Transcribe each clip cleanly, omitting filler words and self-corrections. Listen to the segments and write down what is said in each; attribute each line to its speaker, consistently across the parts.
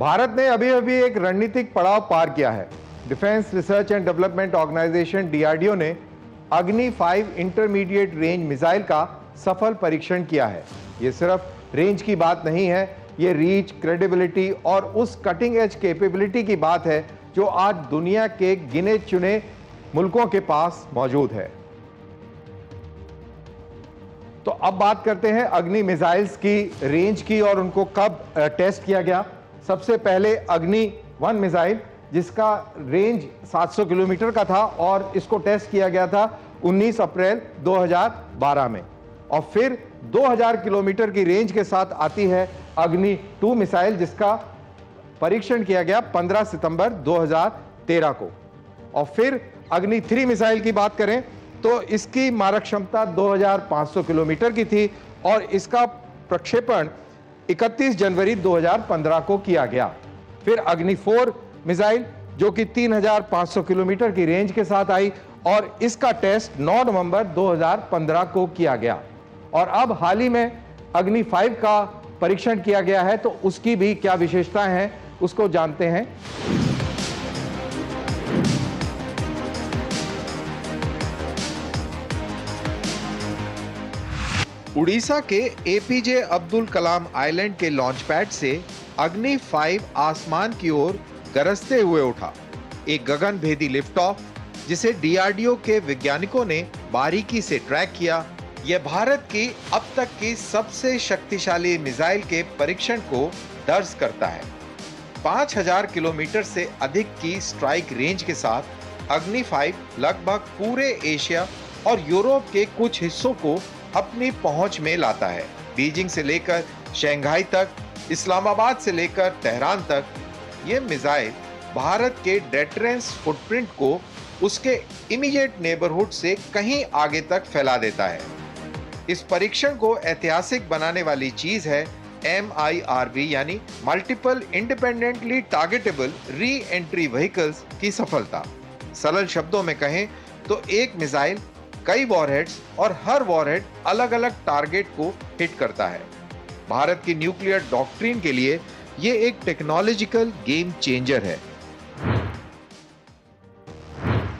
Speaker 1: भारत ने अभी अभी एक रणनीतिक पड़ाव पार किया है। Defence research and development organisation DRDO ने अग्नि 5 इंटरमीडिएट रेंज मिसाइल का सफल परीक्षण किया है। ये सिर्फ रेंज की बात नहीं है, ये रीच, क्रेडिबिलिटी और उस कटिंग एज कैपेबिलिटी की बात है जो आज दुनिया के गिने चुने मुल्कों के पास मौजूद है। तो अब बात करते हैं अग्नि मिसाइल्स की रेंज की और उनको कब टेस्ट किया गया। सबसे पहले अग्नि 1 मिसाइल, जिसका रेंज 700 किलोमीटर का था और इसको टेस्ट किया गया था 19 अप्रैल 2012 में। और फिर 2000 किलोमीटर की रेंज के साथ आती है अग्नि 2 मिसाइल, जिसका परीक्षण किया गया 15 सितंबर 2013 को। और फिर अग्नि 3 मिसाइल की बात करें तो इसकी मारक क्षमता 2500 किलोमीटर की थी और इसका प्रक्षेपण 31 जनवरी 2015 को किया गया। फिर अग्नि 4 मिसाइल, जो कि 3500 किलोमीटर की रेंज के साथ आई और इसका टेस्ट 9 नवंबर 2015 को किया गया। और अब हाल ही में अग्नि 5 का परीक्षण किया गया है, तो उसकी भी क्या विशेषताएं हैं उसको जानते हैं।
Speaker 2: उड़ीसा के एपीजे अब्दुल कलाम आइलैंड के लॉन्च पैड से अग्नि 5 आसमान की ओर गरजते हुए उठा। एक गगनभेदी लिफ्ट ऑफ जिसे डीआरडीओ के वैज्ञानिकों ने बारीकी से ट्रैक किया। यह भारत की अब तक की सबसे शक्तिशाली मिसाइल के परीक्षण को दर्ज करता है। 5000 किलोमीटर से अधिक की स्ट्राइक रेंज के साथ अग्नि 5 लगभग पूरे एशिया और यूरोप के कुछ हिस्सों को अपनी पहुंच में लाता है। बीजिंग से लेकर शंघाई तक, इस्लामाबाद से लेकर तेहरान तक, यह मिसाइल भारत के डेटरेंस फुटप्रिंट को उसके इमीडिएट नेबरहुड से कहीं आगे तक फैला देता है। इस परीक्षण को ऐतिहासिक बनाने वाली चीज है MIRV यानी multiple independently targetable re entry vehicles की सफलता। सरल शब्दों में कहें तो एक मिसाइल कई वॉरहेड्स और हर वॉरहेड अलग अलग टारगेट को हिट करता है। भारत की न्यूक्लियर डॉक्ट्रिन के लिए यह एक टेक्नोलॉजिकल गेम चेंजर है।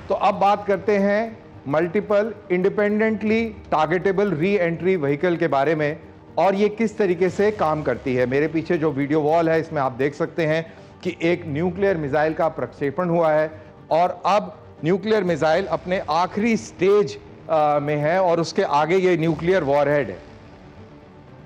Speaker 1: तो अब बात करते हैं multiple independently targetable re entry vehicle के बारे में और ये किस तरीके से काम करती है। मेरे पीछे जो वीडियो वॉल है इसमें आप देख सकते हैं कि एक न्यूक्लियर मिसाइल का प्रक्षेपण हुआ है और अब न्यूक्लियर मिसाइल अपने आखिरी स्टेज में है और उसके आगे ये न्यूक्लियर वॉरहेड है।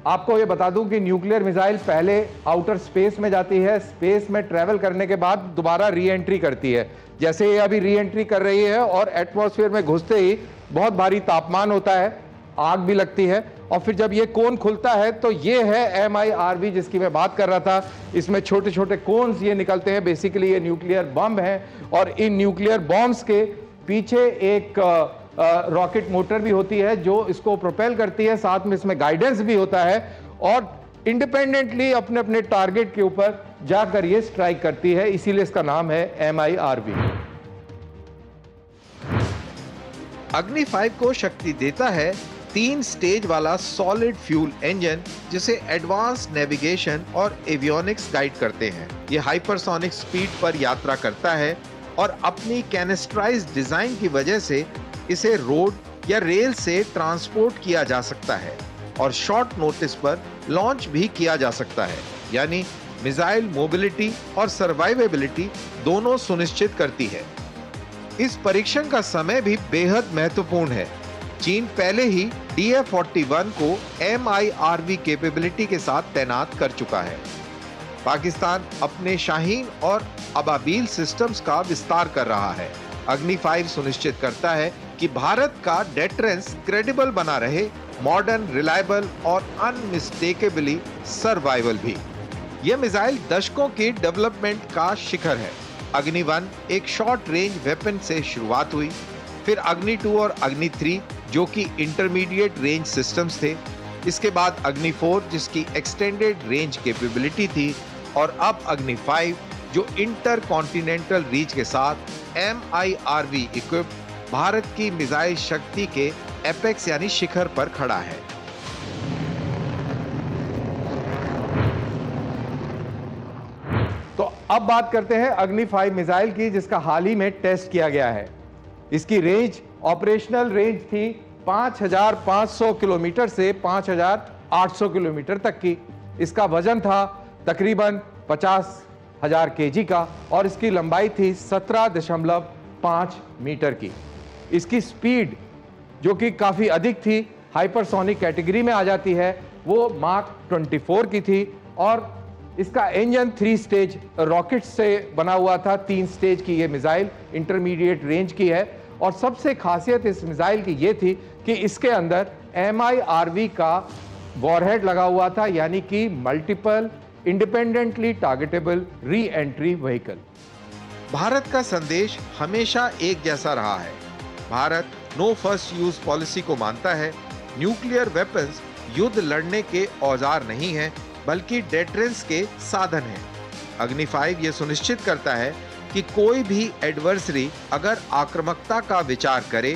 Speaker 1: आपको ये बता दूं कि न्यूक्लियर मिसाइल पहले आउटर स्पेस में जाती है, स्पेस में ट्रेवल करने के बाद दोबारा री एंट्री करती है। जैसे ये अभी री एंट्री कर रही है और एटमॉस्फेयर में घुसते ही बहुत भारी तापमान होता है, आग भी लगती है और फिर जब ये कोन खुलता है तो ये है MIRV जिसकी मैं बात कर रहा था। इसमें छोटे छोटे कोन्स ये निकलते हैं, बेसिकली ये न्यूक्लियर बम है और इन न्यूक्लियर बॉम्ब्स के पीछे एक रॉकेट मोटर भी होती है जो इसको प्रोपेल करती है, साथ में इसमें गाइडेंस भी होता है और इंडिपेंडेंटली अपने अपने टारगेट के ऊपर जाकर ये स्ट्राइक करती है, इसीलिए इसका नाम है MIRV।
Speaker 2: अग्नि 5 को शक्ति देता है 3 स्टेज वाला सॉलिड फ्यूल इंजन जिसे एडवांस नेविगेशन और एवियोनिक्स गाइड करते हैं। यह हाइपरसोनिक स्पीड पर यात्रा करता है और अपनी कैनिस्ट्राइज्ड डिजाइन की वजह से इसे रोड या रेल से ट्रांसपोर्ट किया जा सकता है और शॉर्ट नोटिस पर लॉन्च भी किया जा सकता है। यानी मिसाइल मोबिलिटी और सर्वाइवेबिलिटी दोनों सुनिश्चित करती है। इस परीक्षण का समय भी बेहद महत्वपूर्ण है। चीन पहले ही DF-41 को MIRV कैपेबिलिटी के साथ तैनात कर चुका है। पाकिस्तान अपने शाहीन और अबाबील सिस्टम्स का विस्तार कर रहा है। अग्नि 5 सुनिश्चित करता है कि भारत का डेटरेंस क्रेडिबल बना रहे, मॉडर्न, रिलायबल और अनमिस्टेकेबली सर्वाइवल भी। यह मिसाइल दशकों की डेवलपमेंट का शिखर है। अग्नि 1 एक शॉर्ट रेंज वेपन से शुरुआत हुई, फिर अग्नि 2 और अग्नि 3 जो कि इंटरमीडिएट रेंज सिस्टम्स थे, इसके बाद अग्नि 4 जिसकी एक्सटेंडेड रेंज कैपेबिलिटी थी और अब अग्नि 5 जो इंटर कॉन्टिनेंटल रीच के साथ MIRV इक्विप्ड भारत की मिसाइल शक्ति के एपेक्स यानी शिखर पर खड़ा है।
Speaker 1: अब बात करते हैं अग्नि 5 मिसाइल की, जिसका हाल ही में टेस्ट किया गया है। इसकी रेंज, ऑपरेशनल रेंज थी 5,500 किलोमीटर से 5,800 किलोमीटर तक की। इसका वजन था तकरीबन 50,000 केजी का और इसकी लंबाई थी 17.5 मीटर की। इसकी स्पीड, जो कि काफ़ी अधिक थी, हाइपरसोनिक कैटेगरी में आ जाती है, वो माक 24 की थी। और इसका इंजन 3 स्टेज रॉकेट से बना हुआ था। 3 स्टेज की ये मिसाइल इंटरमीडिएट रेंज की है। और सबसे खासियत इस मिसाइल की ये थी कि इसके अंदर MIRV का वॉरहेड लगा हुआ था, यानी कि multiple independently targetable re entry vehicle.
Speaker 2: Bharat का संदेश हमेशा एक जैसा रहा है। Bharat no first use policy को मानता है। न्यूक्लियर वेपन्स युद्ध लड़ने के औजार नहीं है, बल्कि डेटरेंस के साधन हैं। अग्नि 5 ये सुनिश्चित करता है कि कोई भी एडवर्सरी अगर आक्रामकता का विचार करे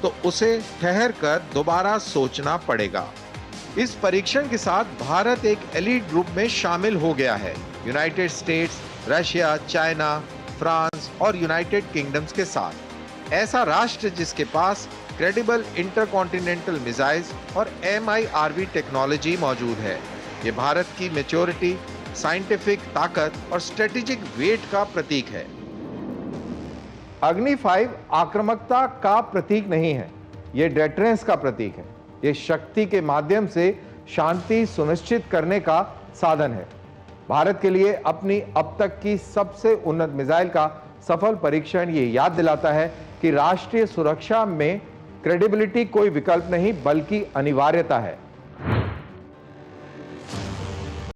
Speaker 2: तो उसे ठहर कर दोबारा सोचना पड़ेगा। इस परीक्षण के साथ भारत एक एलीट ग्रुप में शामिल हो गया है, United states, Russia, China, France और यूनाइटेड किंगडम्स के साथ। ऐसा राष्ट्र जिसके पास क्रेडिबल इंटरकॉन्टिनेंटल मिसाइल्स और MIRV टेक्नोलॉजी मौजूद है। ये भारत की मैच्योरिटी, साइंटिफिक ताकत और स्ट्रेटेजिक वेट का प्रतीक है।
Speaker 1: अग्नि 5 आक्रामकता का प्रतीक नहीं है, ये डेटरेंस का प्रतीक है। ये शक्ति के माध्यम से शांति सुनिश्चित करने का साधन है। भारत के लिए अपनी अब तक की सबसे उन्नत मिसाइल का सफल परीक्षण ये याद दिलाता है कि राष्ट्रीय सुरक्षा में क्रेडिबिलिटी कोई विकल्प नहीं, बल्कि अनिवार्यता है।